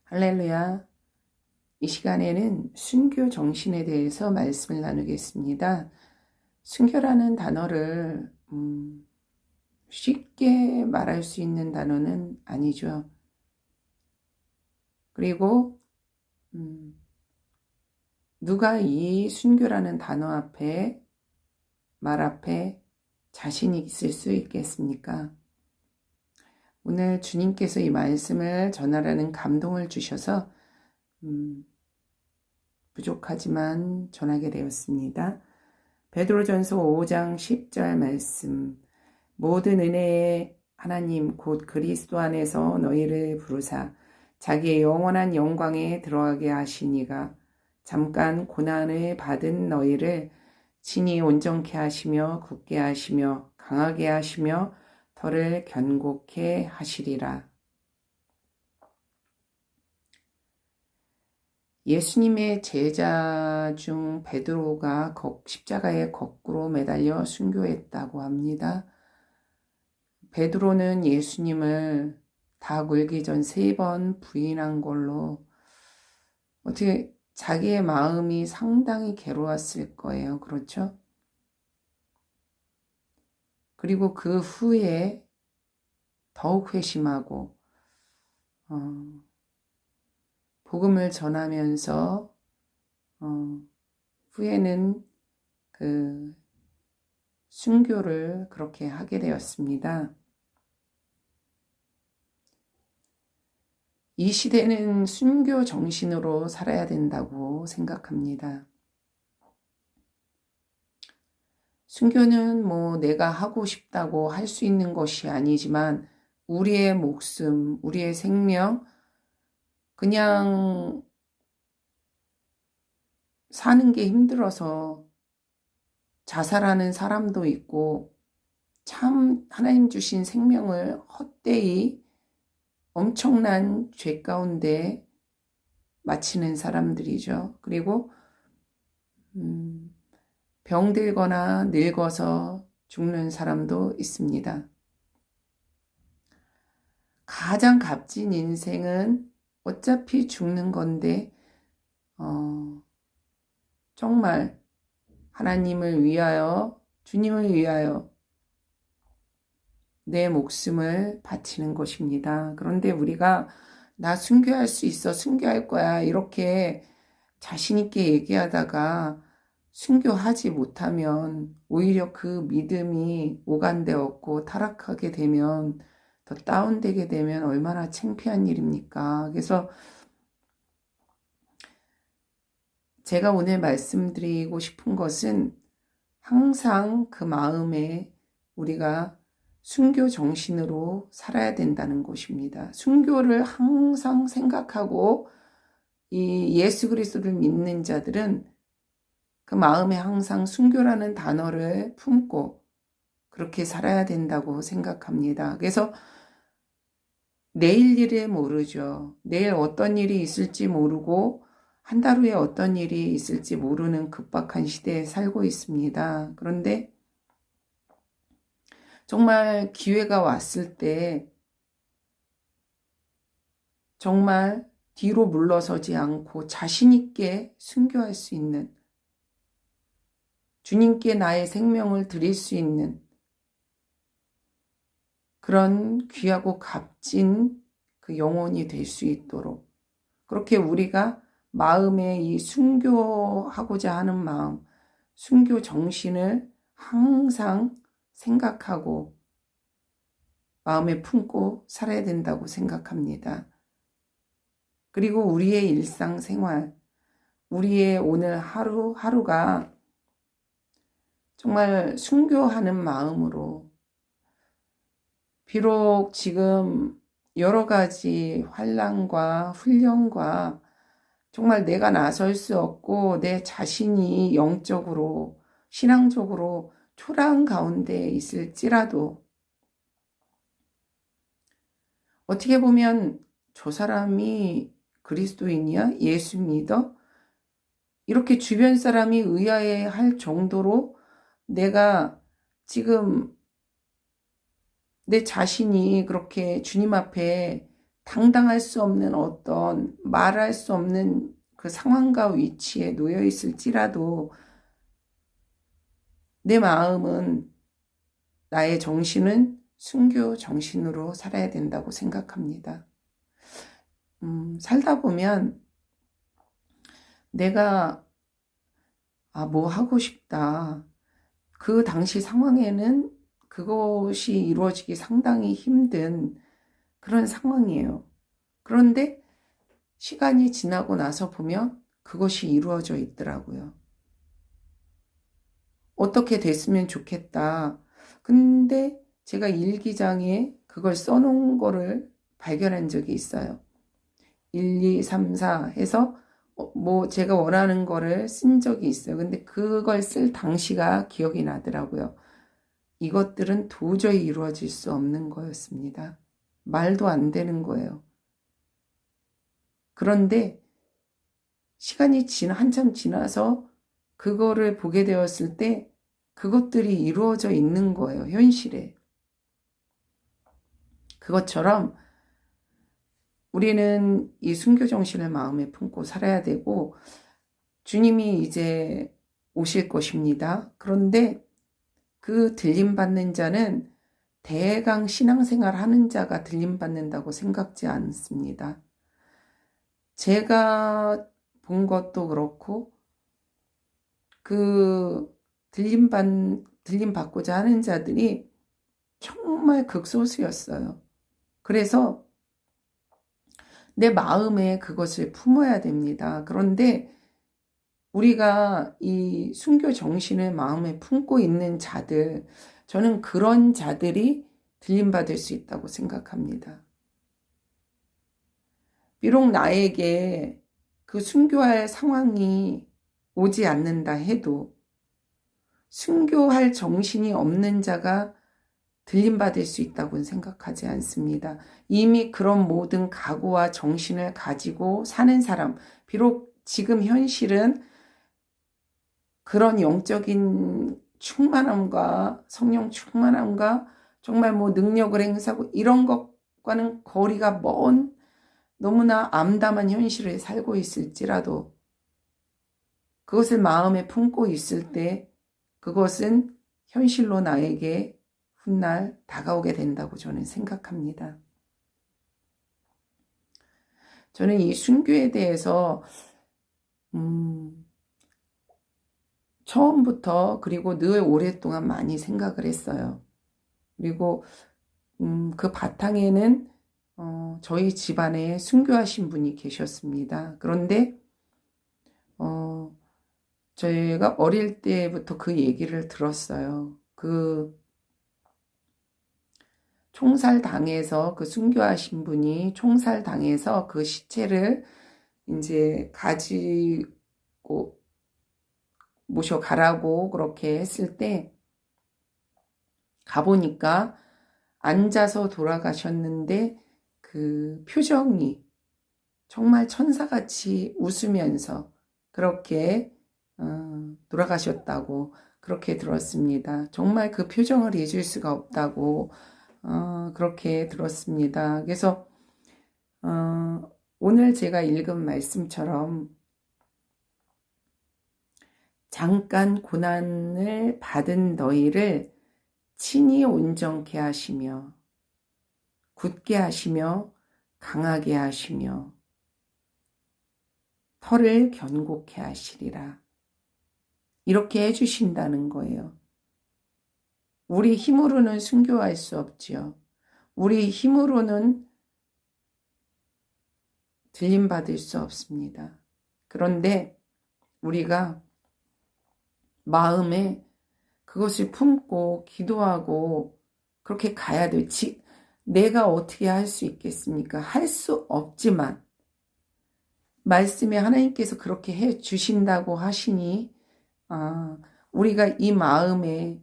할렐루야. 이 시간에는 순교 정신에 대해서 말씀을 나누겠습니다. 순교라는 단어를 쉽게 말할 수 있는 단어는 아니죠. 그리고 누가 이 순교라는 단어 앞에, 말 앞에 자신이 있을 수 있겠습니까? 오늘 주님께서 이 말씀을 전하라는 감동을 주셔서 부족하지만 전하게 되었습니다. 베드로전서 5장 10절 말씀. 모든 은혜의 하나님 곧 그리스도 안에서 너희를 부르사 자기의 영원한 영광에 들어가게 하시니가 잠깐 고난을 받은 너희를 친히 온전케 하시며 굳게 하시며 강하게 하시며 더를 견고케 하시리라. 예수님의 제자 중 베드로가 십자가에 거꾸로 매달려 순교했다고 합니다. 베드로는 예수님을 닭 울기 전 3번 부인한 걸로 어떻게 자기의 마음이 상당히 괴로웠을 거예요. 그렇죠? 그리고 그 후에 더욱 회심하고 복음을 전하면서 후에는 그 순교를 그렇게 하게 되었습니다. 이 시대는 순교 정신으로 살아야 된다고 생각합니다. 순교는 내가 하고 싶다고 할 수 있는 것이 아니지만 우리의 목숨, 우리의 생명, 그냥 사는 게 힘들어서 자살하는 사람도 있고 참 하나님 주신 생명을 헛되이 엄청난 죄 가운데 마치는 사람들이죠. 그리고 병들거나 늙어서 죽는 사람도 있습니다. 가장 값진 인생은 어차피 죽는 건데 정말 하나님을 위하여, 주님을 위하여 내 목숨을 바치는 것입니다. 그런데 우리가 나 순교할 수 있어, 순교할 거야 이렇게 자신 있게 얘기하다가 순교하지 못하면 오히려 그 믿음이 오간되었고 타락하게 되면 더 다운되게 되면 얼마나 창피한 일입니까? 그래서 제가 오늘 말씀드리고 싶은 것은 항상 그 마음에 우리가 순교 정신으로 살아야 된다는 것입니다. 순교를 항상 생각하고 이 예수 그리스도를 믿는 자들은 그 마음에 항상 순교라는 단어를 품고 그렇게 살아야 된다고 생각합니다. 그래서 내일 일을 모르죠. 내일 어떤 일이 있을지 모르고 한 달 후에 어떤 일이 있을지 모르는 급박한 시대에 살고 있습니다. 그런데 정말 기회가 왔을 때 정말 뒤로 물러서지 않고 자신 있게 순교할 수 있는, 주님께 나의 생명을 드릴 수 있는 그런 귀하고 값진 그 영혼이 될 수 있도록 그렇게 우리가 마음에 이 순교하고자 하는 마음, 순교 정신을 항상 생각하고 마음에 품고 살아야 된다고 생각합니다. 그리고 우리의 일상생활, 우리의 오늘 하루하루가 정말 순교하는 마음으로 비록 지금 여러 가지 환난과 훈련과 정말 내가 나설 수 없고 내 자신이 영적으로, 신앙적으로 초라한 가운데 있을지라도 어떻게 보면 저 사람이 그리스도인이야? 예수 믿어? 이렇게 주변 사람이 의아해할 정도로 내가 지금 내 자신이 그렇게 주님 앞에 당당할 수 없는 어떤 말할 수 없는 그 상황과 위치에 놓여 있을지라도 내 마음은, 나의 정신은 순교 정신으로 살아야 된다고 생각합니다. 살다 보면 내가 뭐 하고 싶다. 그 당시 상황에는 그것이 이루어지기 상당히 힘든 그런 상황이에요. 그런데 시간이 지나고 나서 보면 그것이 이루어져 있더라고요. 어떻게 됐으면 좋겠다. 근데 제가 일기장에 그걸 써놓은 거를 발견한 적이 있어요. 1, 2, 3, 4 해서 뭐 제가 원하는 거를 쓴 적이 있어요. 근데 그걸 쓸 당시가 기억이 나더라고요. 이것들은 도저히 이루어질 수 없는 거였습니다. 말도 안 되는 거예요. 그런데 시간이 한참 지나서 그거를 보게 되었을 때 그것들이 이루어져 있는 거예요. 현실에. 그것처럼 우리는 이 순교 정신을 마음에 품고 살아야 되고, 주님이 이제 오실 것입니다. 그런데 그 들림받는 자는 대강 신앙생활 하는 자가 들림받는다고 생각지 않습니다. 제가 본 것도 그렇고, 그 들림받고자 하는 자들이 정말 극소수였어요. 그래서 내 마음에 그것을 품어야 됩니다. 그런데 우리가 이 순교 정신을 마음에 품고 있는 자들, 저는 그런 자들이 들림받을 수 있다고 생각합니다. 비록 나에게 그 순교할 상황이 오지 않는다 해도 순교할 정신이 없는 자가 들림받을 수 있다고는 생각하지 않습니다. 이미 그런 모든 각오와 정신을 가지고 사는 사람, 비록 지금 현실은 그런 영적인 충만함과 성령 충만함과 정말 뭐 능력을 행사하고 이런 것과는 거리가 먼 너무나 암담한 현실을 살고 있을지라도 그것을 마음에 품고 있을 때 그것은 현실로 나에게 훗날 다가오게 된다고 저는 생각합니다. 저는 이 순교에 대해서 처음부터 그리고 늘 오랫동안 많이 생각을 했어요. 그리고 그 바탕에는 저희 집안에 순교하신 분이 계셨습니다. 그런데 저희가 어릴 때부터 그 얘기를 들었어요. 그 총살당해서 그 순교하신 분이 총살당해서 그 시체를 이제 가지고 모셔가라고 그렇게 했을 때 가보니까 앉아서 돌아가셨는데 그 표정이 정말 천사같이 웃으면서 그렇게 돌아가셨다고 그렇게 들었습니다. 정말 그 표정을 잊을 수가 없다고 그렇게 들었습니다. 그래서 오늘 제가 읽은 말씀처럼 잠깐 고난을 받은 너희를 친히 온전케 하시며 굳게 하시며 강하게 하시며 털을 견고케 하시리라. 이렇게 해주신다는 거예요. 우리 힘으로는 순교할 수 없지요. 우리 힘으로는 들림받을 수 없습니다. 그런데 우리가 마음에 그것을 품고 기도하고 그렇게 가야 돼. 내가 어떻게 할 수 있겠습니까? 할 수 없지만 말씀에 하나님께서 그렇게 해 주신다고 하시니 우리가 이 마음에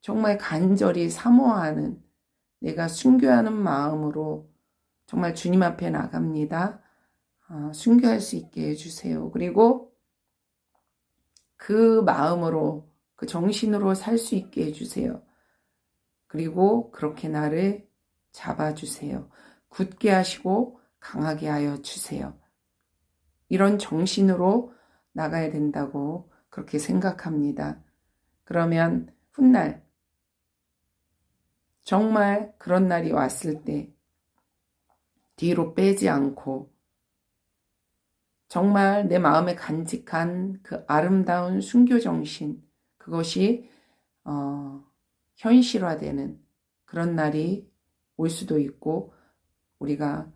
정말 간절히 사모하는 내가 순교하는 마음으로 정말 주님 앞에 나갑니다. 순교할 수 있게 해주세요. 그리고 그 마음으로 그 정신으로 살 수 있게 해주세요. 그리고 그렇게 나를 잡아주세요. 굳게 하시고 강하게 하여 주세요. 이런 정신으로 나가야 된다고 그렇게 생각합니다. 그러면 훗날 정말 그런 날이 왔을 때 뒤로 빼지 않고 정말 내 마음에 간직한 그 아름다운 순교 정신, 그것이 현실화되는 그런 날이 올 수도 있고 우리가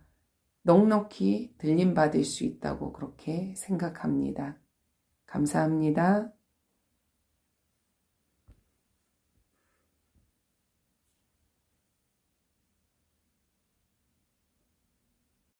넉넉히 들림받을 수 있다고 그렇게 생각합니다. 감사합니다.